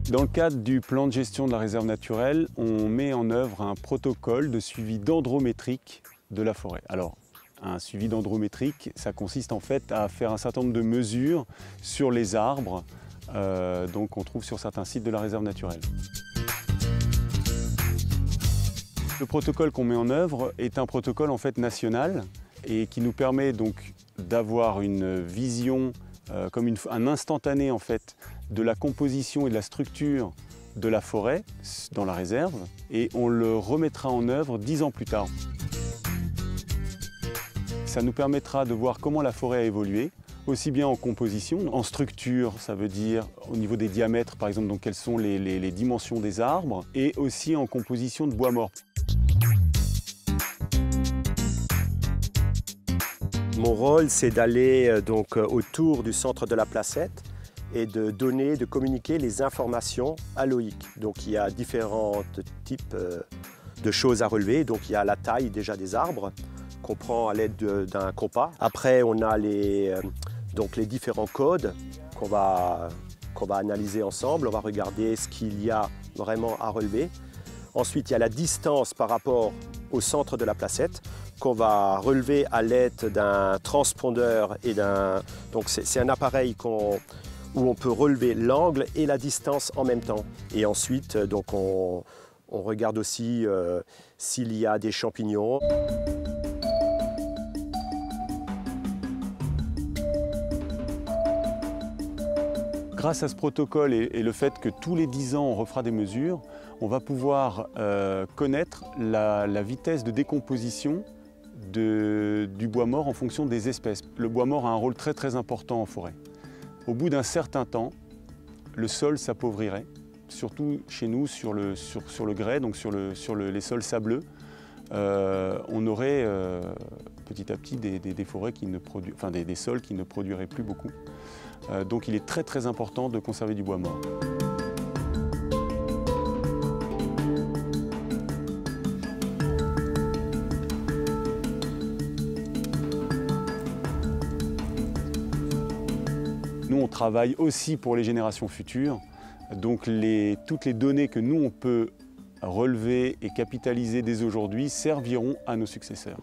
Dans le cadre du plan de gestion de la réserve naturelle, on met en œuvre un protocole de suivi dendrométrique de la forêt. Alors, un suivi dendrométrique, ça consiste en fait à faire un certain nombre de mesures sur les arbres qu'on trouve sur certains sites de la réserve naturelle. Le protocole qu'on met en œuvre est un protocole en fait national et qui nous permet donc d'avoir une vision comme un instantané en fait de la composition et de la structure de la forêt dans la réserve, et on le remettra en œuvre 10 ans plus tard. Ça nous permettra de voir comment la forêt a évolué, aussi bien en composition, en structure, ça veut dire au niveau des diamètres par exemple, donc quelles sont les dimensions des arbres, et aussi en composition de bois mort. Mon rôle, c'est d'aller autour du centre de la placette et de communiquer les informations à Loïc. Donc il y a différents types de choses à relever. Donc il y a la taille déjà des arbres qu'on prend à l'aide d'un compas. Après on a les différents codes qu'on va analyser ensemble. On va regarder ce qu'il y a vraiment à relever. Ensuite il y a la distance par rapport au centre de la placette qu'on va relever à l'aide d'un transpondeur et donc c'est un appareil où on peut relever l'angle et la distance en même temps. Et ensuite donc on regarde aussi s'il y a des champignons. Grâce à ce protocole et le fait que tous les 10 ans on refera des mesures, on va pouvoir connaître la vitesse de décomposition du bois mort en fonction des espèces. Le bois mort a un rôle très important en forêt. Au bout d'un certain temps, le sol s'appauvrirait, surtout chez nous sur le grès, donc sur les sols sableux. On aurait petit à petit des forêts des sols qui ne produiraient plus beaucoup. Donc il est très important de conserver du bois mort. Nous, on travaille aussi pour les générations futures. Donc toutes les données que nous, on peut relever et capitaliser dès aujourd'hui serviront à nos successeurs.